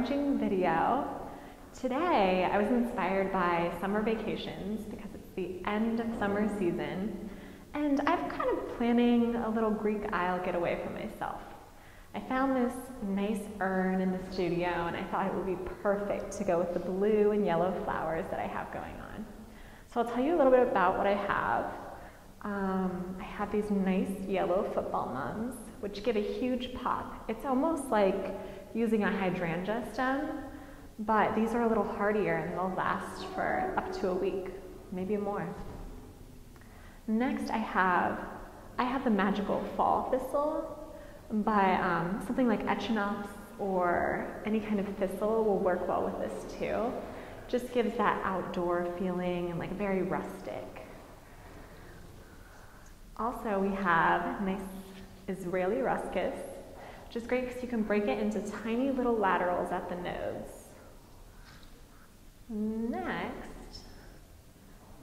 arranging video. Today I was inspired by summer vacations because it's the end of summer season, and I'm kind of planning a little Greek Isle getaway for myself. I found this nice urn in the studio and I thought it would be perfect to go with the blue and yellow flowers that I have going on. So I'll tell you a little bit about what I have. I have these nice yellow football mums, which give a huge pop. It's almost like using a hydrangea stem, but these are a little hardier and they'll last for up to a week, maybe more. Next I have the magical fall thistle, but something like echinopsis or any kind of thistle will work well with this too. Just gives that outdoor feeling and like very rustic. Also, we have nice Israeli ruscus, which is great because you can break it into tiny little laterals at the nodes. Next,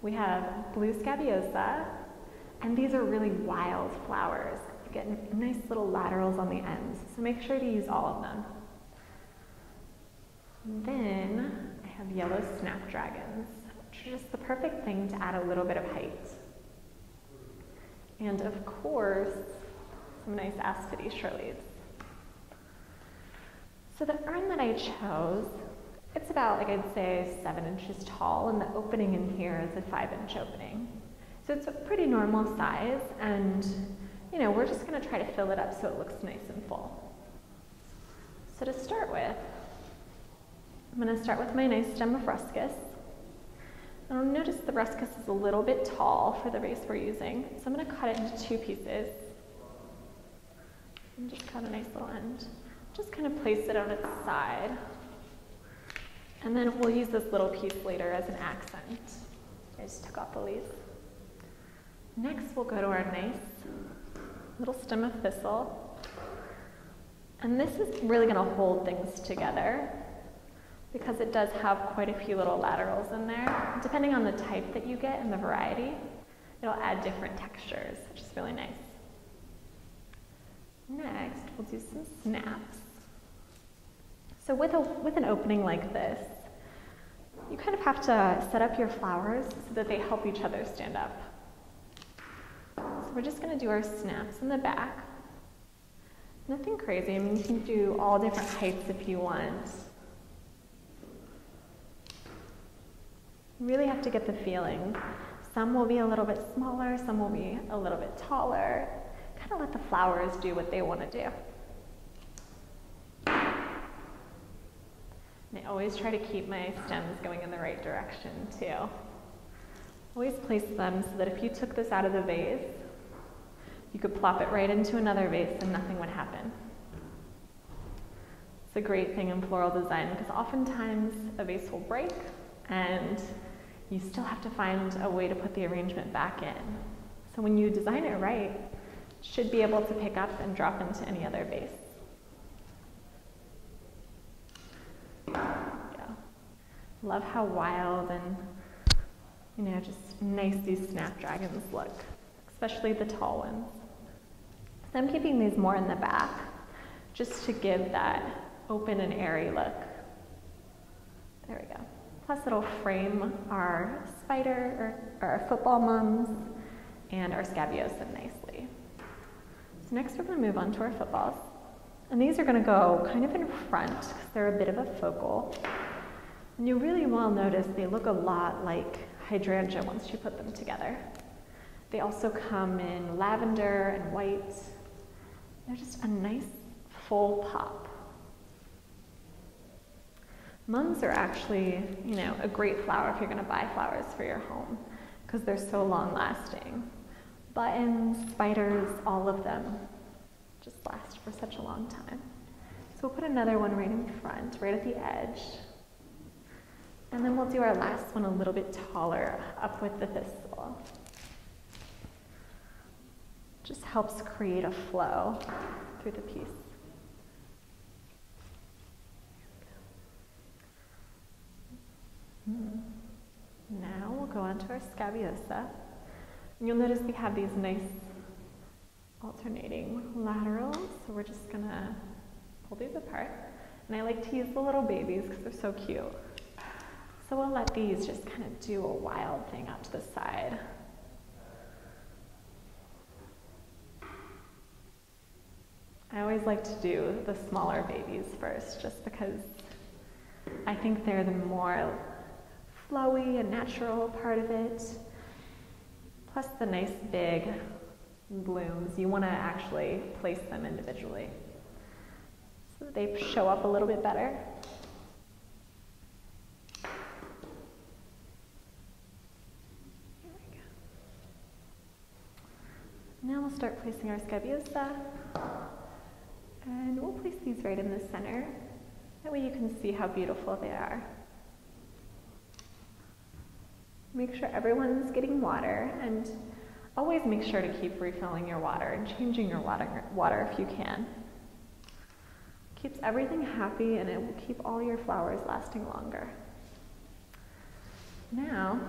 we have blue scabiosa, and these are really wild flowers. You get nice little laterals on the ends, so make sure to use all of them. Then I have yellow snapdragons, which are just the perfect thing to add a little bit of height. And of course, some nice aspidistra leaves. So the urn that I chose, it's about, like I'd say, 7 inches tall, and the opening in here is a 5-inch opening. So it's a pretty normal size, and we're just gonna try to fill it up so it looks nice and full. So to start with, I'm gonna start with my nice stem of ruscus. And I'll notice the ruscus is a little bit tall for the vase we're using, so I'm going to cut it into 2 pieces. And just cut a nice little end. Just kind of place it on its side. And then we'll use this little piece later as an accent. I just took off the leaves. Next we'll go to our nice little stem of thistle. And this is really going to hold things together, because it does have quite a few little laterals in there. Depending on the type that you get and the variety, it'll add different textures, which is really nice. Next, we'll do some snaps. So with an opening like this, you kind of have to set up your flowers so that they help each other stand up. So we're just gonna do our snaps in the back. Nothing crazy, I mean, you can do all different heights if you want. You really have to get the feeling. Some will be a little bit smaller, some will be a little bit taller. Kind of let the flowers do what they want to do. And I always try to keep my stems going in the right direction too. Always place them so that if you took this out of the vase, you could plop it right into another vase and nothing would happen. It's a great thing in floral design because oftentimes a vase will break and you still have to find a way to put the arrangement back in. So when you design it right, it should be able to pick up and drop into any other vase. Yeah. Love how wild and just nice these snapdragons look, especially the tall ones. So I'm keeping these more in the back just to give that open and airy look. There we go. Plus it'll frame our spider or our football mums and our scabiosa nicely. So next we're going to move on to our footballs. And these are going to go kind of in front because they're a bit of a focal. And you really will notice they look a lot like hydrangea once you put them together. They also come in lavender and white. They're just a nice full pop. Mums are actually, a great flower if you're going to buy flowers for your home because they're so long lasting. Buttons, spiders, all of them just last for such a long time. So we'll put another one right in front, right at the edge. And then we'll do our last one a little bit taller up with the thistle. Just helps create a flow through the piece. Now we'll go on to our scabiosa. And you'll notice we have these nice alternating laterals. So we're just gonna pull these apart. And I like to use the little babies because they're so cute. So we'll let these just kind of do a wild thing out to the side. I always like to do the smaller babies first, just because I think they're the more flowy and natural part of it. Plus the nice big blooms, you want to actually place them individually so that they show up a little bit better. Here we go. Now we'll start placing our scabiosa, and we'll place these right in the center. That way you can see how beautiful they are. Make sure everyone's getting water, and always make sure to keep refilling your water and changing your water if you can. Keeps everything happy, and it will keep all your flowers lasting longer. Now,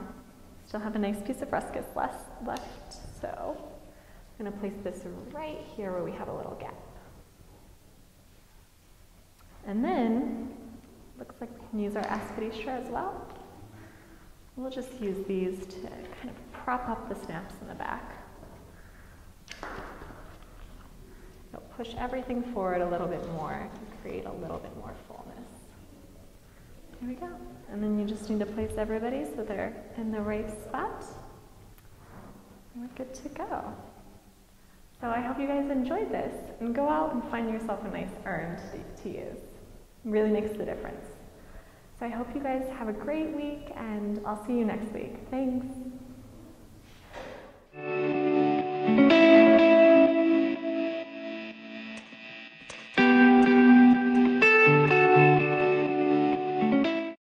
still have a nice piece of ruscus left, so I'm going to place this right here where we have a little gap. And then, looks like we can use our aspidistra as well. We'll just use these to kind of prop up the snaps in the back. You'll push everything forward a little bit more and create a little bit more fullness. Here we go. And then you just need to place everybody so they're in the right spot. And we're good to go. So I hope you guys enjoyed this, and go out and find yourself a nice urn to use. It really makes the difference. So I hope you guys have a great week, and I'll see you next week. Thanks.